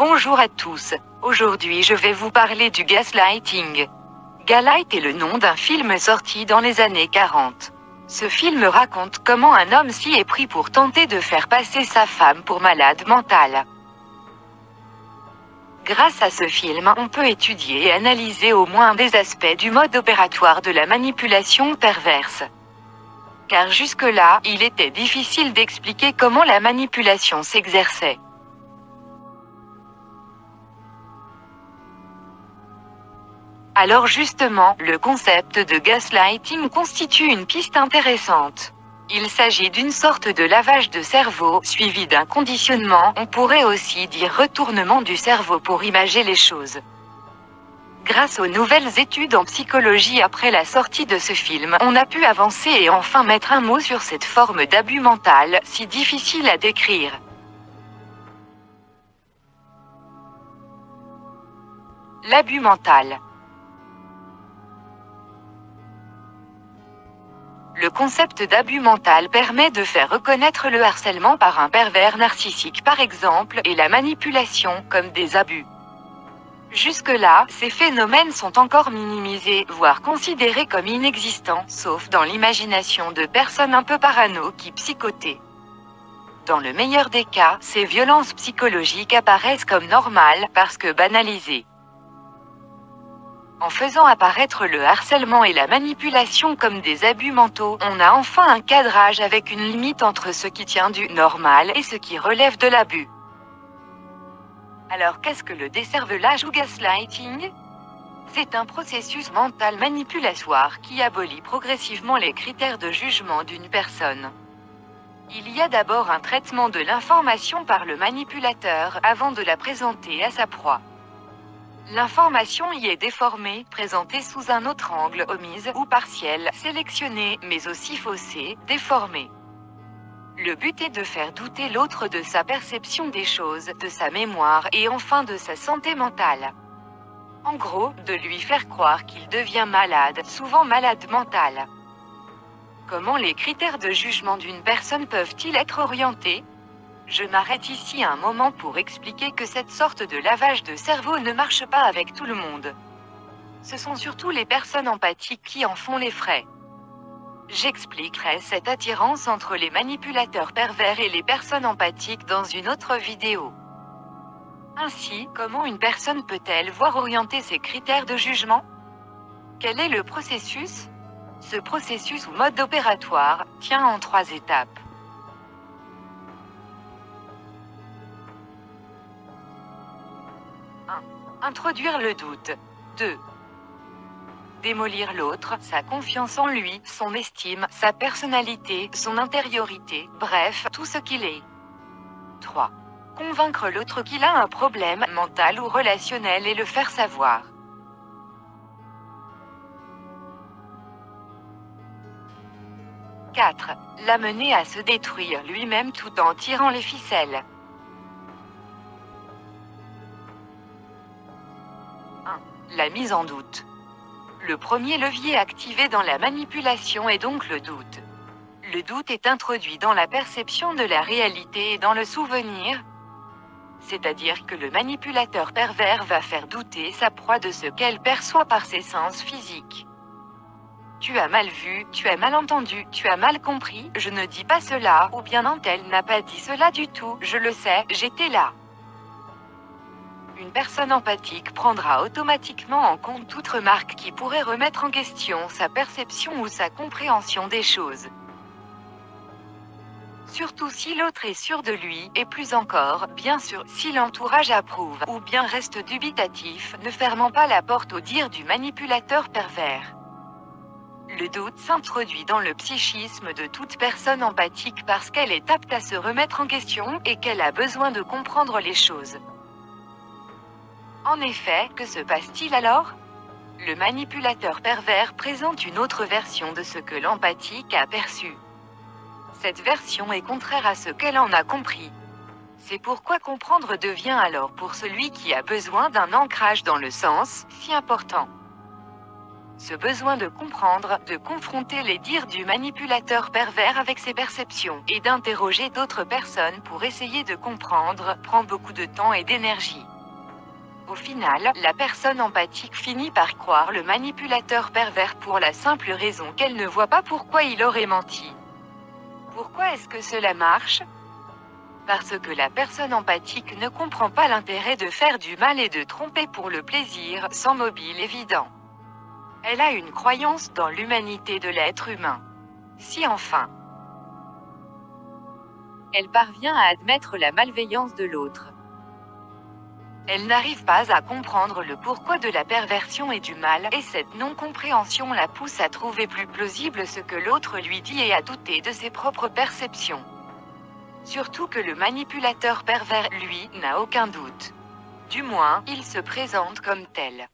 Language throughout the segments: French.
Bonjour à tous. Aujourd'hui je vais vous parler du gaslighting. Gaslight est le nom d'un film sorti dans les années 40. Ce film raconte comment un homme s'y est pris pour tenter de faire passer sa femme pour malade mentale. Grâce à ce film, on peut étudier et analyser au moins des aspects du mode opératoire de la manipulation perverse. Car jusque-là, il était difficile d'expliquer comment la manipulation s'exerçait. Alors justement, le concept de gaslighting constitue une piste intéressante. Il s'agit d'une sorte de lavage de cerveau, suivi d'un conditionnement, on pourrait aussi dire retournement du cerveau pour imager les choses. Grâce aux nouvelles études en psychologie après la sortie de ce film, on a pu avancer et enfin mettre un mot sur cette forme d'abus mental, si difficile à décrire. L'abus mental. Le concept d'abus mental permet de faire reconnaître le harcèlement par un pervers narcissique par exemple, et la manipulation comme des abus. Jusque-là, ces phénomènes sont encore minimisés, voire considérés comme inexistants, sauf dans l'imagination de personnes un peu parano qui psychotaient. Dans le meilleur des cas, ces violences psychologiques apparaissent comme normales, parce que banalisées. En faisant apparaître le harcèlement et la manipulation comme des abus mentaux, on a enfin un cadrage avec une limite entre ce qui tient du normal et ce qui relève de l'abus. Alors qu'est-ce que le décervelage ou gaslighting? C'est un processus mental manipulatoire qui abolit progressivement les critères de jugement d'une personne. Il y a d'abord un traitement de l'information par le manipulateur avant de la présenter à sa proie. L'information y est déformée, présentée sous un autre angle, omise ou partielle, sélectionnée, mais aussi faussée, déformée. Le but est de faire douter l'autre de sa perception des choses, de sa mémoire et enfin de sa santé mentale. En gros, de lui faire croire qu'il devient malade, souvent malade mental. Comment les critères de jugement d'une personne peuvent-ils être orientés? Je m'arrête ici un moment pour expliquer que cette sorte de lavage de cerveau ne marche pas avec tout le monde. Ce sont surtout les personnes empathiques qui en font les frais. J'expliquerai cette attirance entre les manipulateurs pervers et les personnes empathiques dans une autre vidéo. Ainsi, comment une personne peut-elle voir orienter ses critères de jugement? Quel est le processus? Ce processus ou mode opératoire tient en 3 étapes. 1. Introduire le doute. 2. Démolir l'autre, sa confiance en lui, son estime, sa personnalité, son intériorité, bref, tout ce qu'il est. 3. Convaincre l'autre qu'il a un problème mental ou relationnel et le faire savoir. 4. L'amener à se détruire lui-même tout en tirant les ficelles. 1. La mise en doute. Le premier levier activé dans la manipulation est donc le doute. Le doute est introduit dans la perception de la réalité et dans le souvenir, c'est-à-dire que le manipulateur pervers va faire douter sa proie de ce qu'elle perçoit par ses sens physiques. Tu as mal vu, tu as mal entendu, tu as mal compris, je ne dis pas cela, ou bien un tel n'a pas dit cela du tout, je le sais, j'étais là. Une personne empathique prendra automatiquement en compte toute remarque qui pourrait remettre en question sa perception ou sa compréhension des choses. Surtout si l'autre est sûr de lui, et plus encore, bien sûr, si l'entourage approuve, ou bien reste dubitatif, ne fermant pas la porte au dire du manipulateur pervers. Le doute s'introduit dans le psychisme de toute personne empathique parce qu'elle est apte à se remettre en question, et qu'elle a besoin de comprendre les choses. En effet, que se passe-t-il alors? Le manipulateur pervers présente une autre version de ce que l'empathique a perçu. Cette version est contraire à ce qu'elle en a compris. C'est pourquoi comprendre devient alors pour celui qui a besoin d'un ancrage dans le sens, si important. Ce besoin de comprendre, de confronter les dires du manipulateur pervers avec ses perceptions, et d'interroger d'autres personnes pour essayer de comprendre, prend beaucoup de temps et d'énergie. Au final, la personne empathique finit par croire le manipulateur pervers pour la simple raison qu'elle ne voit pas pourquoi il aurait menti. Pourquoi est-ce que cela marche? Parce que la personne empathique ne comprend pas l'intérêt de faire du mal et de tromper pour le plaisir, sans mobile évident. Elle a une croyance dans l'humanité de l'être humain. Si enfin, elle parvient à admettre la malveillance de l'autre, elle n'arrive pas à comprendre le pourquoi de la perversion et du mal, et cette non-compréhension la pousse à trouver plus plausible ce que l'autre lui dit et à douter de ses propres perceptions. Surtout que le manipulateur pervers, lui, n'a aucun doute. Du moins, il se présente comme tel.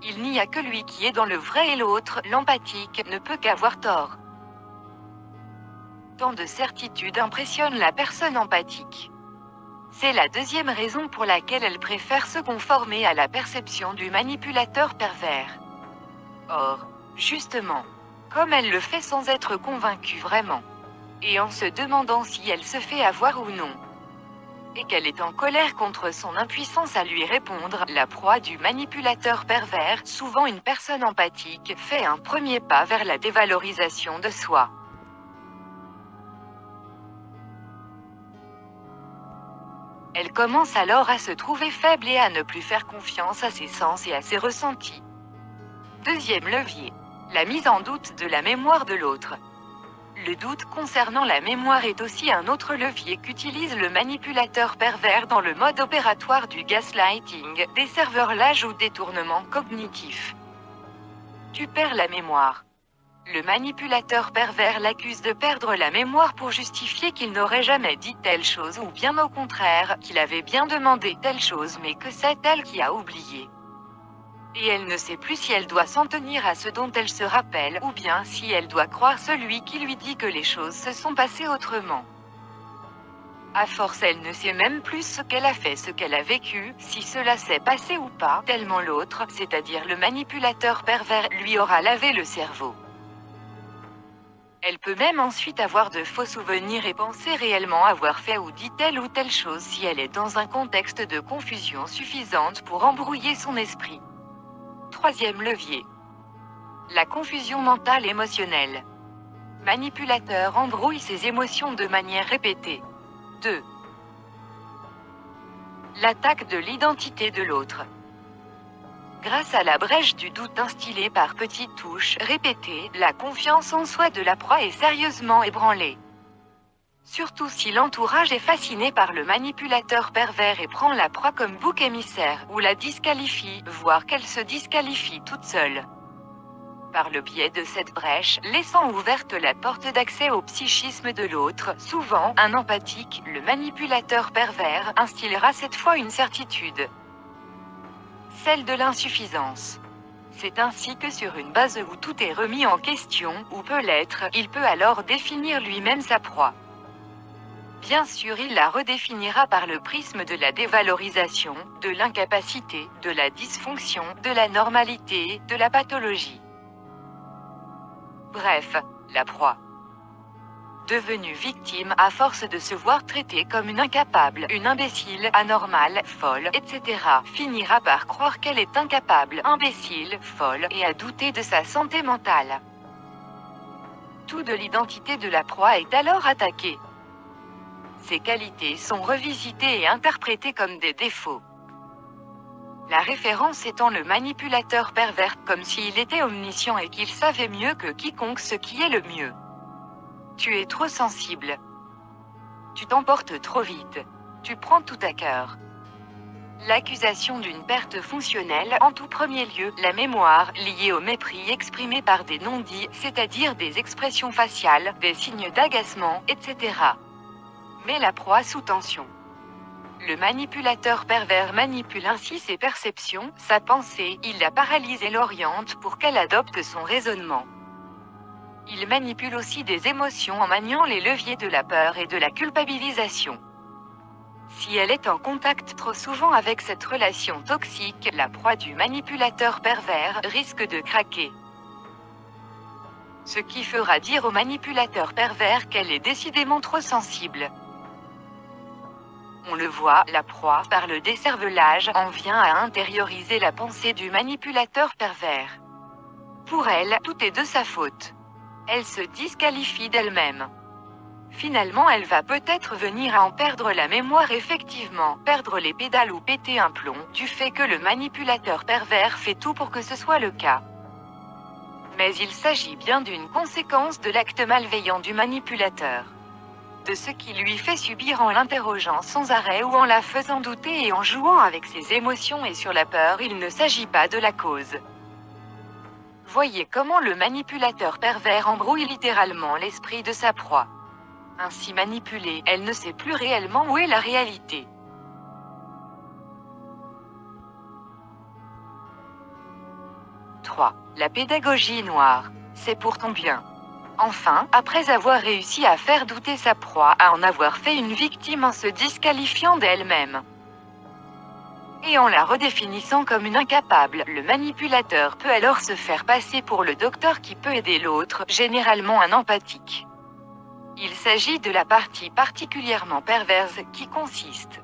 Il n'y a que lui qui est dans le vrai et l'autre, l'empathique, ne peut qu'avoir tort. Tant de certitude impressionne la personne empathique. C'est la deuxième raison pour laquelle elle préfère se conformer à la perception du manipulateur pervers. Or, justement, comme elle le fait sans être convaincue vraiment, et en se demandant si elle se fait avoir ou non, et qu'elle est en colère contre son impuissance à lui répondre, la proie du manipulateur pervers, souvent une personne empathique, fait un premier pas vers la dévalorisation de soi. Elle commence alors à se trouver faible et à ne plus faire confiance à ses sens et à ses ressentis. Deuxième levier. La mise en doute de la mémoire de l'autre. Le doute concernant la mémoire est aussi un autre levier qu'utilise le manipulateur pervers dans le mode opératoire du gaslighting, des serveurs-lages ou détournement cognitif. Tu perds la mémoire. Le manipulateur pervers l'accuse de perdre la mémoire pour justifier qu'il n'aurait jamais dit telle chose ou bien au contraire, qu'il avait bien demandé telle chose mais que c'est elle qui a oublié. Et elle ne sait plus si elle doit s'en tenir à ce dont elle se rappelle ou bien si elle doit croire celui qui lui dit que les choses se sont passées autrement. À force, elle ne sait même plus ce qu'elle a fait, ce qu'elle a vécu, si cela s'est passé ou pas, tellement l'autre, c'est-à-dire le manipulateur pervers, lui aura lavé le cerveau. Elle peut même ensuite avoir de faux souvenirs et penser réellement avoir fait ou dit telle ou telle chose si elle est dans un contexte de confusion suffisante pour embrouiller son esprit. Troisième levier. La confusion mentale émotionnelle. Manipulateur embrouille ses émotions de manière répétée. 2. L'attaque de l'identité de l'autre. Grâce à la brèche du doute instillée par petites touches répétées, la confiance en soi de la proie est sérieusement ébranlée. Surtout si l'entourage est fasciné par le manipulateur pervers et prend la proie comme bouc émissaire, ou la disqualifie, voire qu'elle se disqualifie toute seule. Par le biais de cette brèche, laissant ouverte la porte d'accès au psychisme de l'autre, souvent, un empathique, le manipulateur pervers, instillera cette fois une certitude. Celle de l'insuffisance. C'est ainsi que sur une base où tout est remis en question, ou peut l'être, il peut alors définir lui-même sa proie. Bien sûr, il la redéfinira par le prisme de la dévalorisation, de l'incapacité, de la dysfonction, de la normalité, de la pathologie. Bref, la proie. Devenue victime à force de se voir traitée comme une incapable, une imbécile, anormale, folle, etc., finira par croire qu'elle est incapable, imbécile, folle, et à douter de sa santé mentale. Tout de l'identité de la proie est alors attaqué. Ses qualités sont revisitées et interprétées comme des défauts. La référence étant le manipulateur pervers, comme s'il était omniscient et qu'il savait mieux que quiconque ce qui est le mieux. Tu es trop sensible. Tu t'emportes trop vite. Tu prends tout à cœur. L'accusation d'une perte fonctionnelle, en tout premier lieu, la mémoire, liée au mépris exprimé par des non-dits, c'est-à-dire des expressions faciales, des signes d'agacement, etc. Met la proie sous tension. Le manipulateur pervers manipule ainsi ses perceptions, sa pensée, il la paralyse et l'oriente pour qu'elle adopte son raisonnement. Il manipule aussi des émotions en maniant les leviers de la peur et de la culpabilisation. Si elle est en contact trop souvent avec cette relation toxique, la proie du manipulateur pervers risque de craquer. Ce qui fera dire au manipulateur pervers qu'elle est décidément trop sensible. On le voit, la proie, par le décervelage, en vient à intérioriser la pensée du manipulateur pervers. Pour elle, tout est de sa faute. Elle se disqualifie d'elle-même. Finalement, elle va peut-être venir à en perdre la mémoire, effectivement, perdre les pédales ou péter un plomb, du fait que le manipulateur pervers fait tout pour que ce soit le cas. Mais il s'agit bien d'une conséquence de l'acte malveillant du manipulateur. De ce qui lui fait subir en l'interrogeant sans arrêt ou en la faisant douter et en jouant avec ses émotions et sur la peur, il ne s'agit pas de la cause. Voyez comment le manipulateur pervers embrouille littéralement l'esprit de sa proie. Ainsi manipulée, elle ne sait plus réellement où est la réalité. La pédagogie noire. C'est pour ton bien. Enfin, après avoir réussi à faire douter sa proie, à en avoir fait une victime en se disqualifiant d'elle-même, et en la redéfinissant comme une incapable, le manipulateur peut alors se faire passer pour le docteur qui peut aider l'autre, généralement un empathique. Il s'agit de la partie particulièrement perverse qui consiste,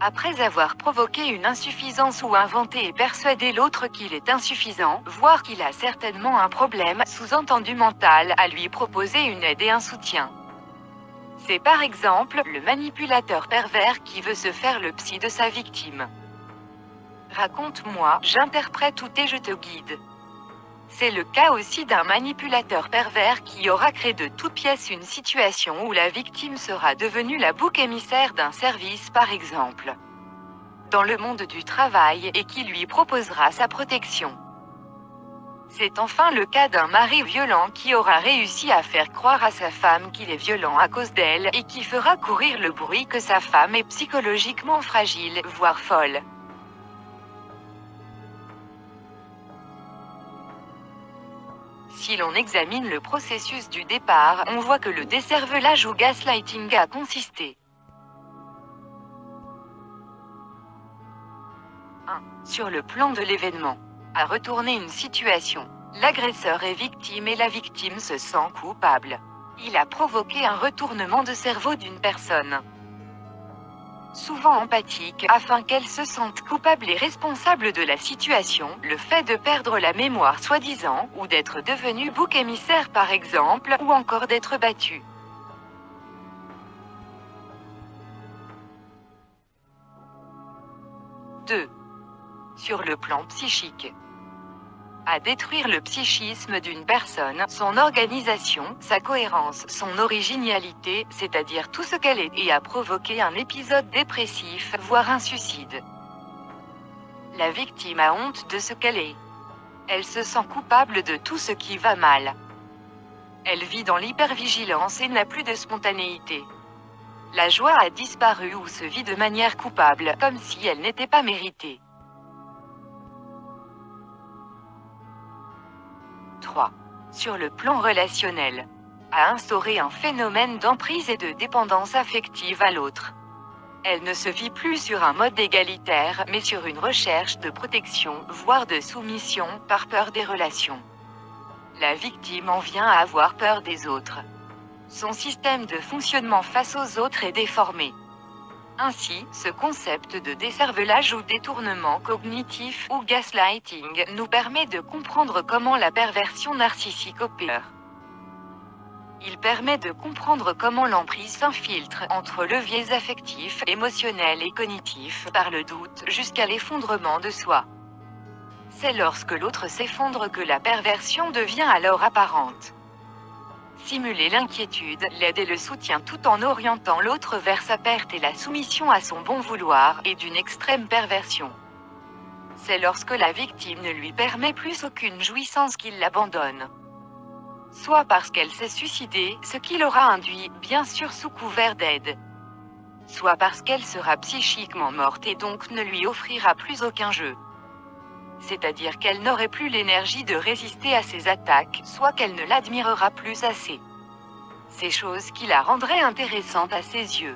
après avoir provoqué une insuffisance ou inventé et persuadé l'autre qu'il est insuffisant, voire qu'il a certainement un problème, sous-entendu mental, à lui proposer une aide et un soutien. C'est par exemple le manipulateur pervers qui veut se faire le psy de sa victime. Raconte-moi, j'interprète tout et je te guide. C'est le cas aussi d'un manipulateur pervers qui aura créé de toutes pièces une situation où la victime sera devenue la bouc émissaire d'un service par exemple, dans le monde du travail, et qui lui proposera sa protection. C'est enfin le cas d'un mari violent qui aura réussi à faire croire à sa femme qu'il est violent à cause d'elle, et qui fera courir le bruit que sa femme est psychologiquement fragile, voire folle. Si l'on examine le processus du départ, on voit que le décervelage ou gaslighting a consisté 1. Sur le plan de l'événement, à retourner une situation. L'agresseur est victime et la victime se sent coupable. Il a provoqué un retournement de cerveau d'une personne, souvent empathique, afin qu'elle se sente coupable et responsable de la situation, le fait de perdre la mémoire soi-disant, ou d'être devenu bouc émissaire par exemple, ou encore d'être battu. Sur le plan psychique, à détruire le psychisme d'une personne, son organisation, sa cohérence, son originalité, c'est-à-dire tout ce qu'elle est, et à provoquer un épisode dépressif, voire un suicide. La victime a honte de ce qu'elle est. Elle se sent coupable de tout ce qui va mal. Elle vit dans l'hypervigilance et n'a plus de spontanéité. La joie a disparu ou se vit de manière coupable, comme si elle n'était pas méritée. 3. Sur le plan relationnel, à instaurer un phénomène d'emprise et de dépendance affective à l'autre. Elle ne se vit plus sur un mode égalitaire, mais sur une recherche de protection, voire de soumission, par peur des relations. La victime en vient à avoir peur des autres. Son système de fonctionnement face aux autres est déformé. Ainsi, ce concept de décervelage ou détournement cognitif ou gaslighting nous permet de comprendre comment la perversion narcissique opère. Il permet de comprendre comment l'emprise s'infiltre entre leviers affectifs, émotionnels et cognitifs, par le doute, jusqu'à l'effondrement de soi. C'est lorsque l'autre s'effondre que la perversion devient alors apparente. Simuler l'inquiétude, l'aide et le soutien tout en orientant l'autre vers sa perte et la soumission à son bon vouloir, est d'une extrême perversion. C'est lorsque la victime ne lui permet plus aucune jouissance qu'il l'abandonne. Soit parce qu'elle s'est suicidée, ce qui l'aura induit, bien sûr sous couvert d'aide. Soit parce qu'elle sera psychiquement morte et donc ne lui offrira plus aucun jeu. C'est-à-dire qu'elle n'aurait plus l'énergie de résister à ses attaques, soit qu'elle ne l'admirera plus assez. Ces choses qui la rendraient intéressante à ses yeux.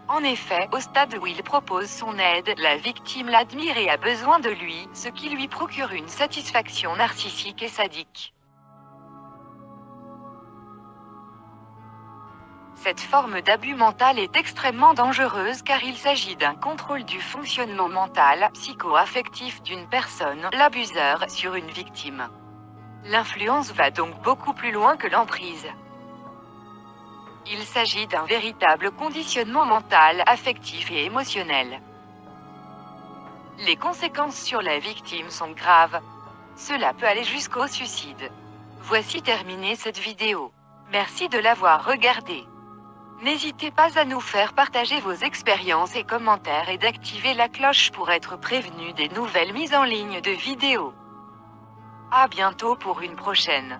En effet, au stade où il propose son aide, la victime l'admire et a besoin de lui, ce qui lui procure une satisfaction narcissique et sadique. Cette forme d'abus mental est extrêmement dangereuse car il s'agit d'un contrôle du fonctionnement mental, psycho-affectif d'une personne, l'abuseur, sur une victime. L'influence va donc beaucoup plus loin que l'emprise. Il s'agit d'un véritable conditionnement mental, affectif et émotionnel. Les conséquences sur la victime sont graves. Cela peut aller jusqu'au suicide. Voici terminé cette vidéo. Merci de l'avoir regardée. N'hésitez pas à nous faire partager vos expériences et commentaires et d'activer la cloche pour être prévenu des nouvelles mises en ligne de vidéos. À bientôt pour une prochaine.